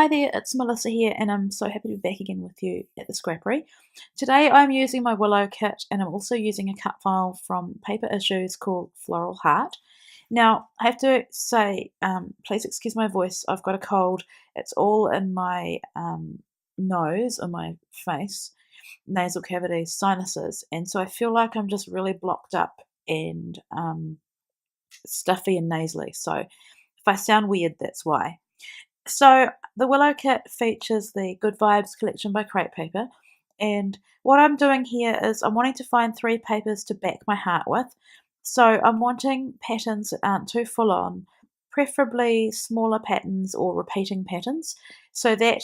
Hi there, it's Melissa here, and I'm so happy to be back again with you at the Scrappery. Today I'm using my Willow kit, and I'm also using a cut file from Paper Issues called Floral Heart. Now, I have to say, please excuse my voice, I've got a cold. It's all in my nose and my face, nasal cavities, sinuses, and so I feel like I'm just really blocked up and stuffy and nasally. So if I sound weird, that's why. So the Willow kit features the Good Vibes collection by Create Paper, and what I'm doing here is I'm wanting to find 3 papers to back my heart with. So I'm wanting patterns that aren't too full on, preferably smaller patterns or repeating patterns, so that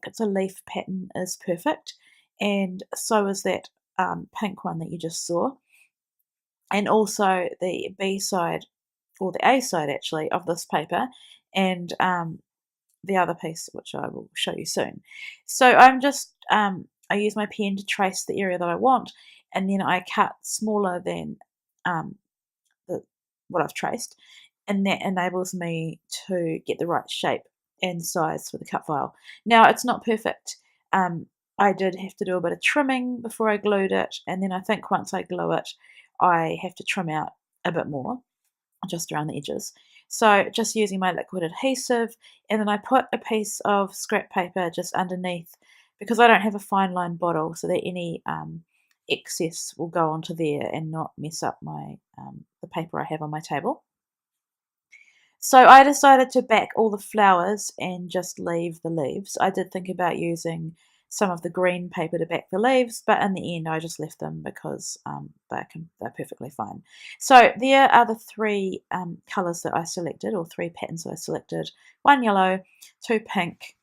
it's a leaf pattern is perfect, and so is that pink one that you just saw, and also the B side, or the A side actually, of this paper, and the other piece, which I will show you soon. So I'm just, I use my pen to trace the area that I want, and then I cut smaller than what I've traced, and that enables me to get the right shape and size for the cut file. Now, it's not perfect. I did have to do a bit of trimming before I glued it, and then I think once I glue it, I have to trim out a bit more, just around the edges. So just using my liquid adhesive, and then I put a piece of scrap paper just underneath, because I don't have a fine line bottle, so that any excess will go onto there and not mess up my the paper I have on my table. So I decided to back all the flowers and just leave the leaves. I did think about using some of the green paper to back the leaves, but in the end I just left them because they're perfectly fine. So there are the 3 colours that I selected, or 3 patterns that I selected. 1 yellow, 2 pink,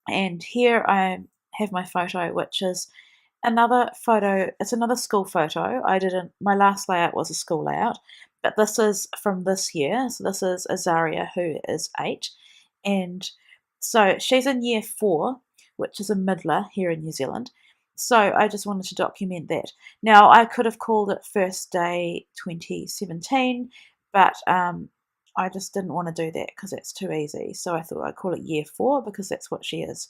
and here I have my photo, which is another photo. It's another school photo. My last layout was a school layout, but this is from this year. So this is Azaria, who is 8, and so she's in year 4, which is a middler here in New Zealand. So I just wanted to document that. Now, I could have called it First Day 2017, but I just didn't want to do that because that's too easy. So I thought I'd call it year 4 because that's what she is.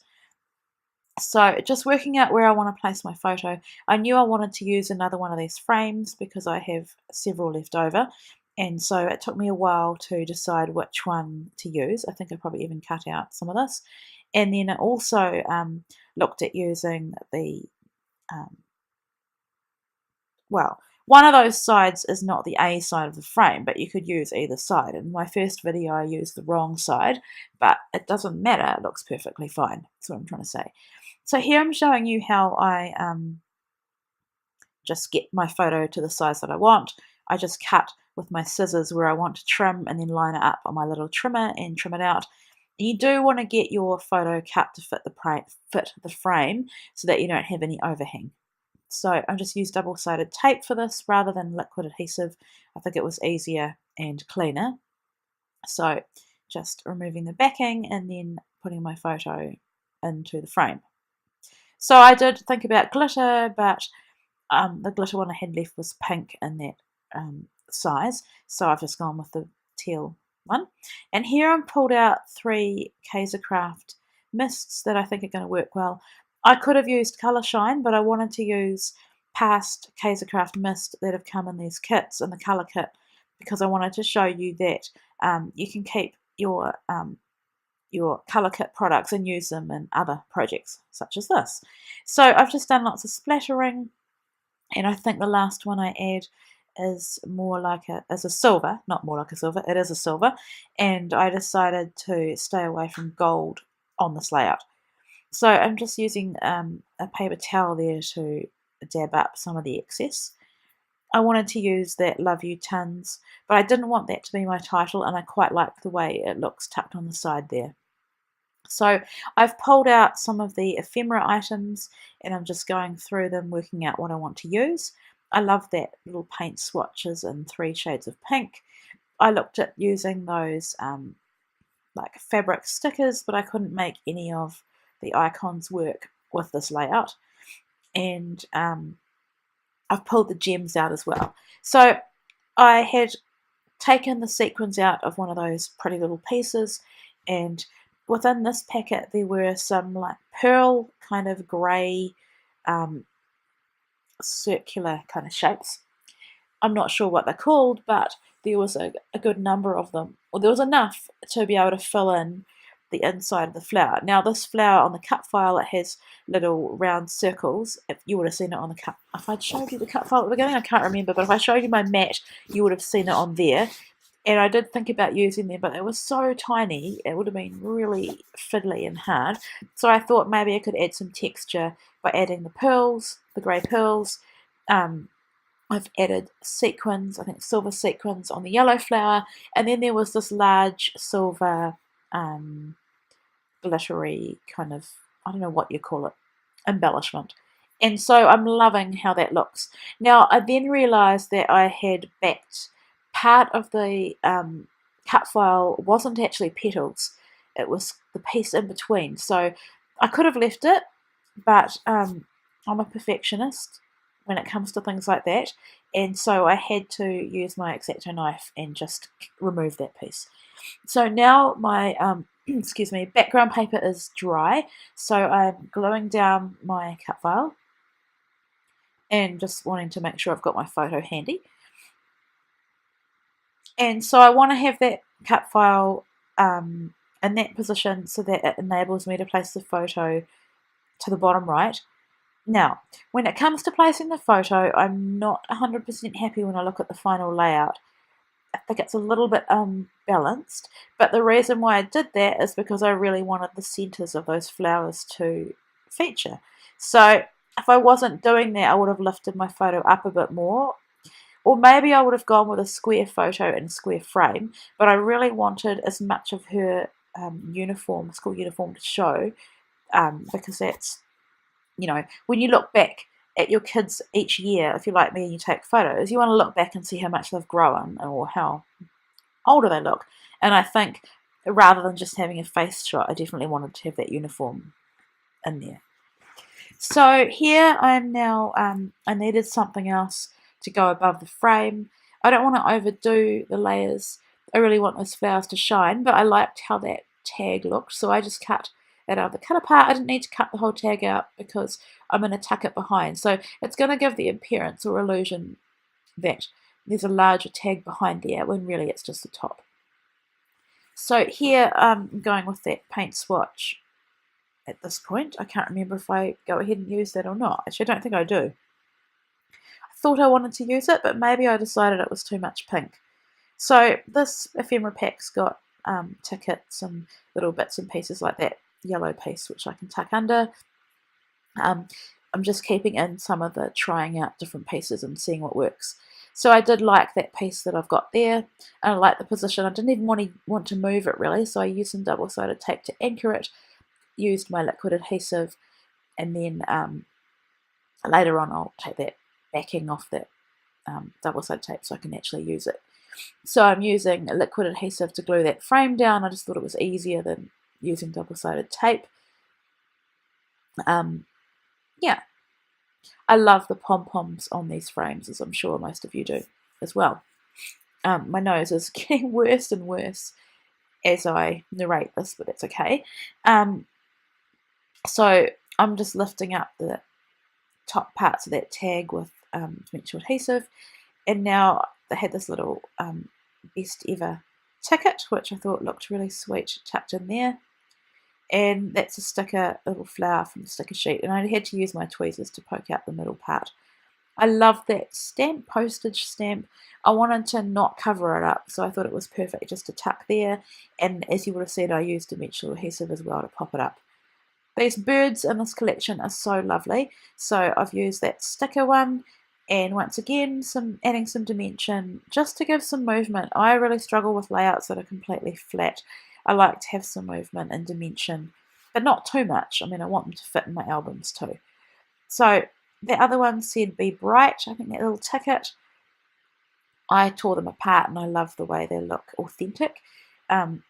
So just working out where I want to place my photo. I knew I wanted to use another one of these frames because I have several left over, and so it took me a while to decide which one to use. I think I probably even cut out some of this, and then I also looked at using the well, one of those sides is not the A side of the frame, but you could use either side. In my first video I used the wrong side, but it doesn't matter, it looks perfectly fine. That's what I'm trying to say. So here I'm showing you how I just get my photo to the size that I want. I just cut with my scissors where I want to trim, and then line it up on my little trimmer and trim it out. And you do want to get your photo cut to fit the frame so that you don't have any overhang. So I just used double-sided tape for this rather than liquid adhesive. I think it was easier and cleaner. So just removing the backing and then putting my photo into the frame. So I did think about glitter, but the glitter one I had left was pink in that size, so I've just gone with the teal one. And here I've pulled out 3 Kaisercraft mists that I think are going to work well. I could have used Colour Shine, but I wanted to use past Kaisercraft mist that have come in these kits, in the colour kit, because I wanted to show you that you can keep your colour kit products and use them in other projects such as this. So I've just done lots of splattering, and I think the last one I add is more like a silver, not more like a silver, it is a silver, and I decided to stay away from gold on this layout. So I'm just using a paper towel there to dab up some of the excess. I wanted to use that Love You Tons, but I didn't want that to be my title, and I quite like the way it looks tucked on the side there. So I've pulled out some of the ephemera items, and I'm just going through them, working out what I want to use. I love that little paint swatches in 3 shades of pink. I looked at using those like fabric stickers, but I couldn't make any of the icons work with this layout. And I've pulled the gems out as well. So I had taken the sequins out of one of those pretty little pieces, and within this packet there were some like pearl kind of grey circular kind of shapes. I'm not sure what they're called, but there was a good number of them. Well, there was enough to be able to fill in the inside of the flower. Now this flower on the cut file, it has little round circles. If you would have seen it on the cut, if I'd showed you the cut file at the beginning, I can't remember, but if I showed you my mat, you would have seen it on there. And I did think about using them, but they were so tiny, it would have been really fiddly and hard. So I thought maybe I could add some texture by adding the pearls, the grey pearls. I've added sequins, I think silver sequins on the yellow flower, and then there was this large silver glittery kind of, I don't know what you call it, embellishment. And so I'm loving how that looks. Now I then realised that I had backed part of the cut file wasn't actually petals, it was the piece in between. So I could have left it, but I'm a perfectionist when it comes to things like that, and so I had to use my X-Acto knife and just remove that piece. So now my excuse me, background paper is dry, so I'm gluing down my cut file and just wanting to make sure I've got my photo handy. And so I want to have that cut file in that position so that it enables me to place the photo to the bottom right. Now, when it comes to placing the photo, I'm not 100% happy when I look at the final layout. I think it's a little bit unbalanced, but the reason why I did that is because I really wanted the centres of those flowers to feature. So if I wasn't doing that, I would have lifted my photo up a bit more, or maybe I would have gone with a square photo and square frame, but I really wanted as much of her uniform, school uniform, to show, because that's, you know, when you look back at your kids each year, if you're like me and you take photos, you want to look back and see how much they've grown or how older they look. And I think rather than just having a face shot, I definitely wanted to have that uniform in there. So here I'm now, I needed something else to go above the frame. I don't want to overdo the layers. I really want those flowers to shine, but I liked how that tag looked, so I just cut it out of the cut apart. I didn't need to cut the whole tag out because I'm going to tuck it behind. So it's going to give the appearance or illusion that there's a larger tag behind there when really it's just the top. So here I'm going with that paint swatch at this point. I can't remember if I go ahead and use that or not. Actually, I don't think I do. I thought I wanted to use it, but maybe I decided it was too much pink. So this ephemera pack's got tickets and little bits and pieces like that yellow piece which I can tuck under. I'm just keeping in some of the trying out different pieces and seeing what works. So I did like that piece that I've got there, and I like the position. I didn't even want to move it really, so I used some double-sided tape to anchor it, used my liquid adhesive, and then later on I'll take that backing off that double-sided tape so I can actually use it. So I'm using a liquid adhesive to glue that frame down. I just thought it was easier than using double-sided tape. Yeah, I love the pom-poms on these frames, as I'm sure most of you do as well. My nose is getting worse and worse as I narrate this, but that's okay. So I'm just lifting up the top parts of that tag with dimensional adhesive, and now they had this little best ever ticket, which I thought looked really sweet, tucked in there. And that's a sticker, a little flower from the sticker sheet, and I had to use my tweezers to poke out the middle part. I love that stamp, postage stamp. I wanted to not cover it up, so I thought it was perfect just to tuck there, and as you would have seen, I used dimensional adhesive as well to pop it up. These birds in this collection are so lovely, so I've used that sticker one, and once again adding some dimension just to give some movement. I really struggle with layouts that are completely flat. I like to have some movement and dimension, but not too much. I mean, I want them to fit in my albums too. So the other one said Be Bright. I think that little ticket, I tore them apart and I love the way they look authentic. And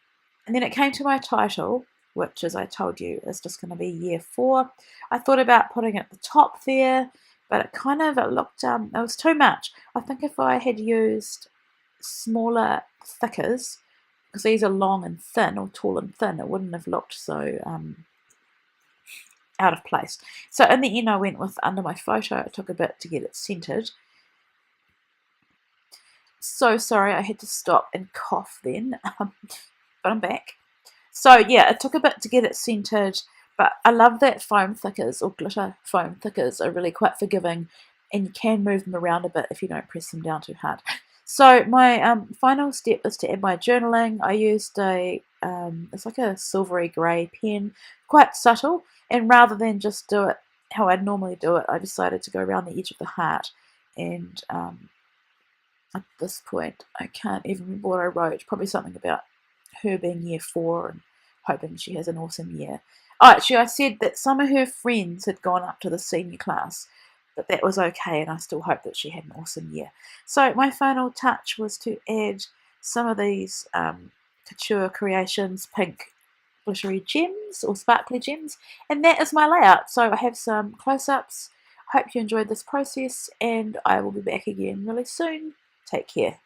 then it came to my title, which, as I told you, is just going to be Year 4. I thought about putting it at the top there, but it looked, it was too much. I think if I had used smaller thickers, because these are long and thin, or tall and thin, it wouldn't have looked so out of place. So in the end I went with under my photo. It took a bit to get it centered. So sorry, I had to stop and cough then, but I'm back. So yeah, it took a bit to get it centered, but I love that foam thickers or glitter foam thickers are really quite forgiving, and you can move them around a bit if you don't press them down too hard. So my final step is to add my journaling. I used it's like a silvery grey pen, quite subtle, and rather than just do it how I'd normally do it, I decided to go around the edge of the heart, and at this point I can't even remember what I wrote, probably something about her being year 4 and hoping she has an awesome year. Oh, actually I said that some of her friends had gone up to the senior class, but that was okay, and I still hope that she had an awesome year. So my final touch was to add some of these Couture Creations pink glittery gems or sparkly gems, and that is my layout. So I have some close-ups. Hope you enjoyed this process, and I will be back again really soon. Take care.